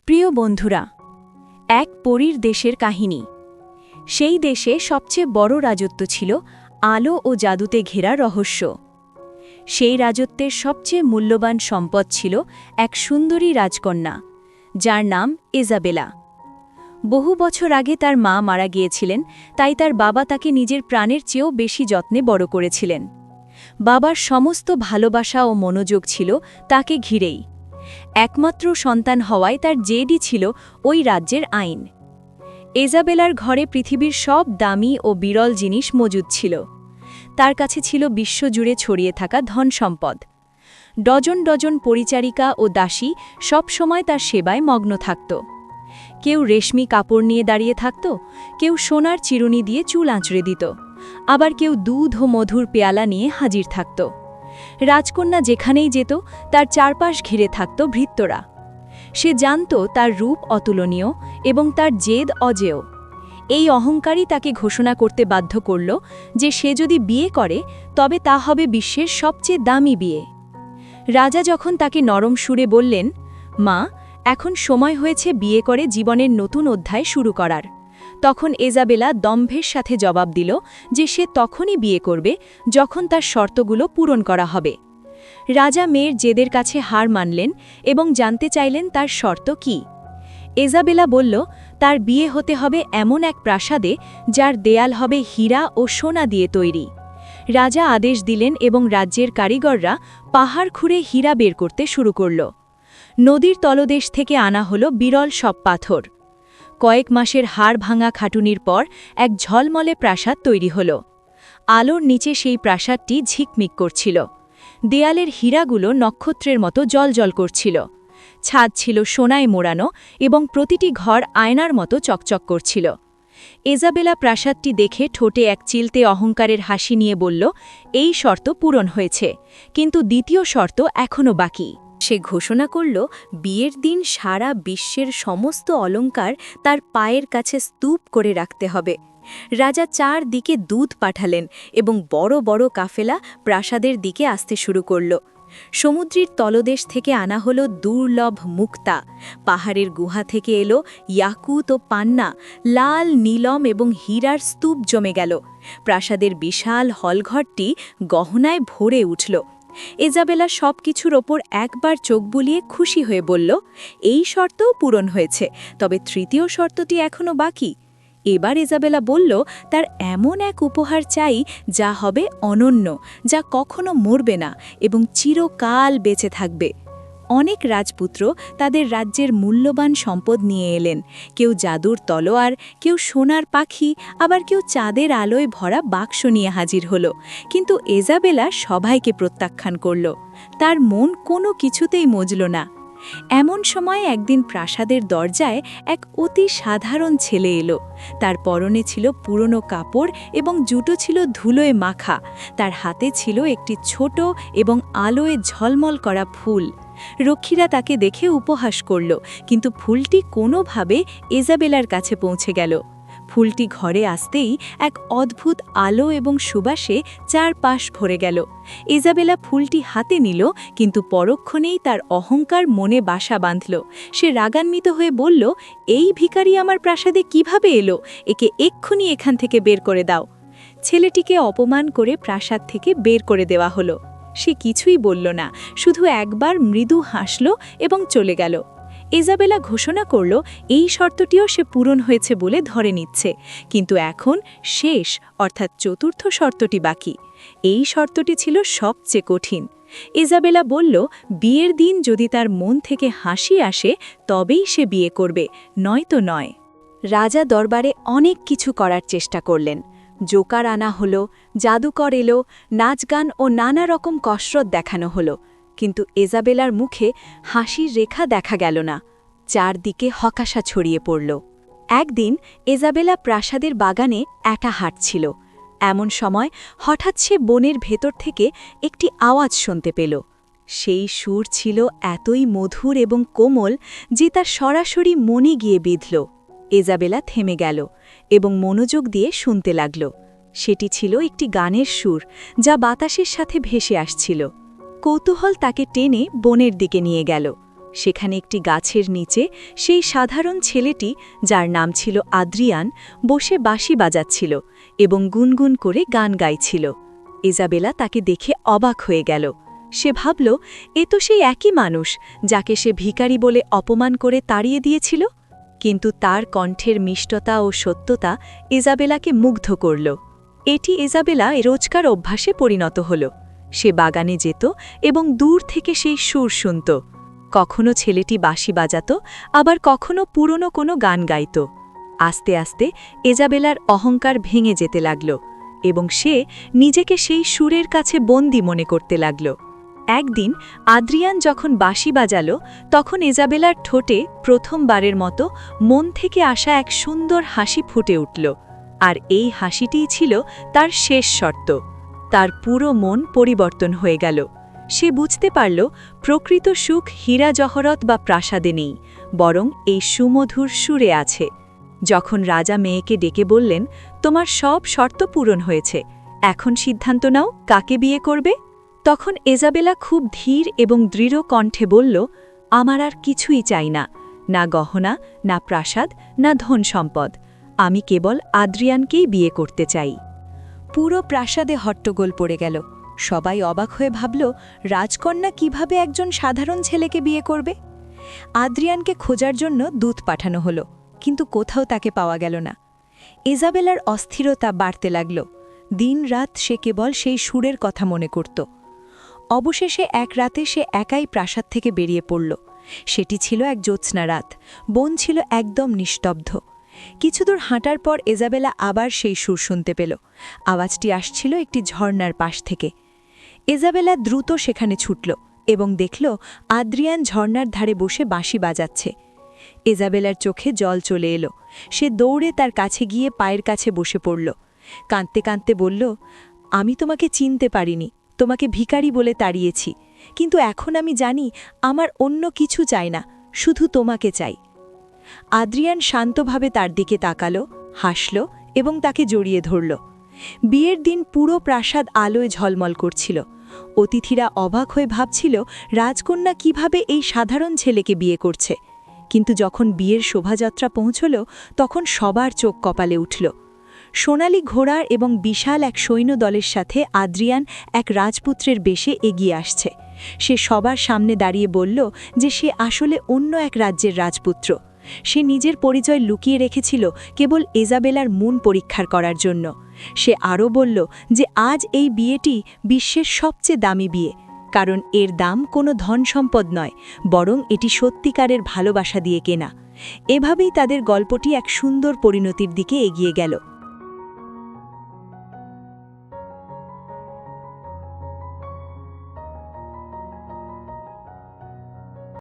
প্রিয় বন্ধুরা, এক পরীর দেশের কাহিনী। সেই দেশে সবচেয়ে বড় রাজত্ব ছিল আলো ও জাদুতে ঘেরা রহস্য। সেই রাজত্বের সবচেয়ে মূল্যবান সম্পদ ছিল এক সুন্দরী রাজকন্যা, যার নাম ইজাবেলা। বহু বছর আগে তার মা মারা গিয়েছিলেন, তাই তার বাবা তাকে নিজের প্রাণের চেয়েও বেশি যত্নে বড় করেছিলেন। বাবার সমস্ত ভালোবাসা ও মনোযোগ ছিল তাকে ঘিরেই। একমাত্র সন্তান হওয়ায় তার জেদই ছিল ওই রাজ্যের আইন। ইজাবেলার ঘরে পৃথিবীর সব দামি ও বিরল জিনিস মজুদ ছিল। তার কাছে ছিল বিশ্বজুড়ে ছড়িয়ে থাকা ধন সম্পদ। ডজন ডজন পরিচারিকা ও দাসী সব সময় তার সেবায় মগ্ন থাকত। কেউ রেশমি কাপড় নিয়ে দাঁড়িয়ে থাকত, কেউ সোনার চিরুনি দিয়ে চুল আঁচড়ে দিত, আবার কেউ দুধ ও মধুর পেয়ালা নিয়ে হাজির থাকত। রাজকন্যা যেখানেই যেত তার চারপাশ ঘিরে থাকত ভৃত্যরা। সে জানত তার রূপ অতুলনীয় এবং তার জেদ অজেয়। এই অহংকারই তাকে ঘোষণা করতে বাধ্য করল যে সে যদি বিয়ে করে তবে তা হবে বিশ্বের সবচেয়ে দামি বিয়ে। রাজা যখন তাকে নরম সুরে বললেন, মা, এখন সময় হয়েছে বিয়ে করে জীবনের নতুন অধ্যায় শুরু করার, তখন ইজাবেলা দম্ভের সাথে জবাব দিল যে সে তখনই বিয়ে করবে যখন তার শর্তগুলো পূরণ করা হবে। রাজা মেয়ের জেদের কাছে হার মানলেন এবং জানতে চাইলেন তার শর্ত কি। ইজাবেলা বলল, তার বিয়ে হতে হবে এমন এক প্রাসাদে যার দেয়াল হবে হীরা ও সোনা দিয়ে তৈরি। রাজা আদেশ দিলেন এবং রাজ্যের কারিগররা পাহাড় খুঁড়ে হীরা বের করতে শুরু করল। নদীর তলদেশ থেকে আনা হলো বিরল সব পাথর। কয়েক মাসের হাড় ভাঙা খাটুনির পর এক ঝলমলে প্রাসাদ তৈরি হল। আলোর নিচে সেই প্রাসাদটি ঝিকমিক করছিল। দেয়ালের হীরাগুলো নক্ষত্রের মতো জ্বলজ্বল করছিল। ছাদ ছিল সোনায় মোড়ানো এবং প্রতিটি ঘর আয়নার মতো চকচক করছিল। ইজাবেলা প্রাসাদটি দেখে ঠোঁটে এক চিলতে অহংকারের হাসি নিয়ে বলল, এই শর্ত পূরণ হয়েছে, কিন্তু দ্বিতীয় শর্ত এখনও বাকি। সে ঘোষণা করল, বিয়ের দিন সারা বিশ্বের সমস্ত অলংকার তার পায়ের কাছে স্তূপ করে রাখতে হবে। রাজা চারদিকে দূত পাঠালেন এবং বড় বড় কাফেলা প্রাসাদের দিকে আসতে শুরু করল। সমুদ্রের তলদেশ থেকে আনা হলো দুর্লভ মুক্তা, পাহাড়ের গুহা থেকে এলো ইয়াকুত ও পান্না, লাল নীলম এবং হীরার স্তূপ জমে গেল। প্রাসাদের বিশাল হলঘরটি গহনায় ভরে উঠল। ইজাবেলা সব কিছুর ওপর একবার চোখ বুলিয়ে খুশি হয়ে বলল, এই শর্তও পূরণ হয়েছে, তবে তৃতীয় শর্তটি এখনও বাকি। এবার ইজাবেলা বলল, তার এমন এক উপহার চাই যা হবে অনন্য, যা কখনো মরবে না এবং চিরকাল বেঁচে থাকবে। অনেক রাজপুত্র তাদের রাজ্যের মূল্যবান সম্পদ নিয়ে এলেন। কেউ জাদুর তলোয়ার, কেউ সোনার পাখি, আবার কেউ চাঁদের আলোয় ভরা বাক্স নিয়ে হাজির হলো। কিন্তু ইজাবেলা সবাইকে প্রত্যাখ্যান করল। তার মন কোনো কিছুতেই মজল না। এমন সময় একদিন প্রাসাদের দরজায় এক অতি সাধারণ ছেলে এলো। তার পরনে ছিল পুরনো কাপড় এবং জুতো ছিল ধুলোয় মাখা। তার হাতে ছিল একটি ছোট এবং আলোয় ঝলমল করা ফুল। রক্ষীরা তাকে দেখে উপহাস করল, কিন্তু ফুলটি কোনোভাবে ইজাবেলার কাছে পৌঁছে গেল। ফুলটি ঘরে আসতেই এক অদ্ভুত আলো এবং সুবাসে চারপাশ ভরে গেল। ইজাবেলা ফুলটি হাতে নিল, কিন্তু পরক্ষণেই তার অহংকার মনে বাসা বাঁধল। সে রাগান্বিত হয়ে বলল, এই ভিখারি আমার প্রাসাদে কিভাবে এলো? একে এক্ষুনি এখান থেকে বের করে দাও। ছেলেটিকে অপমান করে প্রাসাদ থেকে বের করে দেওয়া হলো। সে কিছুই বলল না, শুধু একবার মৃদু হাসল এবং চলে গেল। ইজাবেলা ঘোষণা করল, এই শর্তটিও সে পূরণ হয়েছে বলে ধরে নিচ্ছে, কিন্তু এখন শেষ অর্থাৎ চতুর্থ শর্তটি বাকি। এই শর্তটি ছিল সবচেয়ে কঠিন। ইজাবেলা বলল, বিয়ের দিন যদি তার মন থেকে হাসি আসে তবেই সে বিয়ে করবে, নয়তো নয়। রাজা দরবারে অনেক কিছু করার চেষ্টা করলেন। জোকার আনা হলো, জাদুকর এলো, নাচ গান ও নানা রকম কসরত দেখানো হলো, কিন্তু ইজাবেলার মুখে হাসির রেখা দেখা গেল না। চারদিকে হতাশা ছড়িয়ে পড়ল। একদিন ইজাবেলা প্রাসাদের বাগানে একা হাঁটছিল। এমন সময় হঠাৎ সে বনের ভেতর থেকে একটি আওয়াজ শুনতে পেল। সেই সুর ছিল এতই মধুর এবং কোমল যে তার সরাসরি মনে গিয়ে বিঁধল। ইজাবেলা থেমে গেল এবং মনোযোগ দিয়ে শুনতে লাগল। সেটি ছিল একটি গানের সুর যা বাতাসের সাথে ভেসে আসছিল। কৌতূহল তাকে টেনে বনের দিকে নিয়ে গেল। সেখানে একটি গাছের নিচে সেই সাধারণ ছেলেটি, যার নাম ছিল আদ্রিয়ান, বসে বাঁশি বাজাচ্ছিল এবং গুনগুন করে গান গাইছিল। ইজাবেলা তাকে দেখে অবাক হয়ে গেল। সে ভাবল, এ তো সেই একই মানুষ যাকে সে ভিখারি বলে অপমান করে তাড়িয়ে দিয়েছিল। কিন্তু তার কণ্ঠের মিষ্টতা ও সত্যতা ইজাবেলাকে মুগ্ধ করল। এটি ইজাবেলা রোজকার অভ্যাসে পরিণত হল। সে বাগানে যেত এবং দূর থেকে সেই সুর শুনত। কখনো ছেলেটি বাঁশি বাজাত, আবার কখনো পুরনো কোনো গান গাইত। আস্তে আস্তে ইজাবেলার অহংকার ভেঙে যেতে লাগল এবং সে নিজেকে সেই সুরের কাছে বন্দী মনে করতে লাগল। একদিন আদ্রিয়ান যখন বাঁশি বাজাল, তখন ইজাবেলার ঠোঁটে প্রথমবারের মতো মন থেকে আসা এক সুন্দর হাসি ফুটে উঠল। আর এই হাসিটিই ছিল তার শেষ শর্ত। তার পুরো মন পরিবর্তন হয়ে গেল। সে বুঝতে পারল, প্রকৃত সুখ হীরা জহরত বা প্রাসাদে নেই, বরং এই সুমধুর সুরে আছে। যখন রাজা মেয়েকে ডেকে বললেন, তোমার সব শর্ত পূরণ হয়েছে, এখন সিদ্ধান্ত নাও কাকে বিয়ে করবে, তখন ইজাবেলা খুব ধীর এবং দৃঢ় কণ্ঠে বলল, আমার আর কিছুই চাই না, না গহনা, না প্রাসাদ, না ধন সম্পদ। আমি কেবল আদ্রিয়ানকেই বিয়ে করতে চাই। পুরো প্রাসাদে হট্টগোল পড়ে গেল। সবাই অবাক হয়ে ভাবল, রাজকন্যা কিভাবে একজন সাধারণ ছেলেকে বিয়ে করবে। আদ্রিয়ানকে খোঁজার জন্য দূত পাঠানো হলো, কিন্তু কোথাও তাকে পাওয়া গেল না। ইজাবেলার অস্থিরতা বাড়তে লাগল। দিন রাত সে কেবল সেই সুরের কথা মনে করত। অবশেষে এক রাতে সে একাই প্রাসাদ থেকে বেরিয়ে পড়ল। সেটি ছিল এক জ্যোৎস্না রাত। বন ছিল একদম নিস্তব্ধ। কিছুদূর হাঁটার পর ইজাবেলা আবার সেই সুর শুনতে পেল। আওয়াজটি আসছিল একটি ঝর্ণার পাশ থেকে। ইজাবেলা দ্রুত সেখানে ছুটল এবং দেখল আদ্রিয়ান ঝর্ণার ধারে বসে বাঁশি বাজাচ্ছে। ইজাবেলার চোখে জল চলে এলো। সে দৌড়ে তার কাছে গিয়ে পায়ের কাছে বসে পড়ল। কাঁদতে কাঁদতে বলল, আমি তোমাকে চিনতে পারিনি, তোমাকে ভিখারি বলে তাড়িয়েছি, কিন্তু এখন আমি জানি আমার অন্য কিছু চাই না, শুধু তোমাকে চাই। আদ্রিয়ান শান্তভাবে তার দিকে তাকালো, হাসল এবং তাকে জড়িয়ে ধরল। বিয়ের দিন পুরো প্রাসাদ আলোয় ঝলমল করছিল। অতিথিরা অবাক হয়ে ভাবছিল, রাজকন্যা কিভাবে এই সাধারণ ছেলেকে বিয়ে করছে। কিন্তু যখন বিয়ের শোভাযাত্রা পৌঁছল, তখন সবার চোখ কপালে উঠল। সোনালি ঘোড়ার এবং বিশাল এক সৈন্যদলের সাথে আদ্রিয়ান এক রাজপুত্রের বেশে এগিয়ে আসছে। সে সবার সামনে দাঁড়িয়ে বলল যে সে আসলে অন্য এক রাজ্যের রাজপুত্র। সে নিজের পরিচয় লুকিয়ে রেখেছিল কেবল ইজাবেলার মন পরীক্ষার করার জন্য। সে আরও বলল যে আজ এই বিয়েটি বিশ্বের সবচেয়ে দামি বিয়ে, কারণ এর দাম কোনো ধন সম্পদ নয়, বরং এটি সত্যিকারের ভালোবাসা দিয়ে কেনা। এভাবেই তাদের গল্পটি এক সুন্দর পরিণতির দিকে এগিয়ে গেল।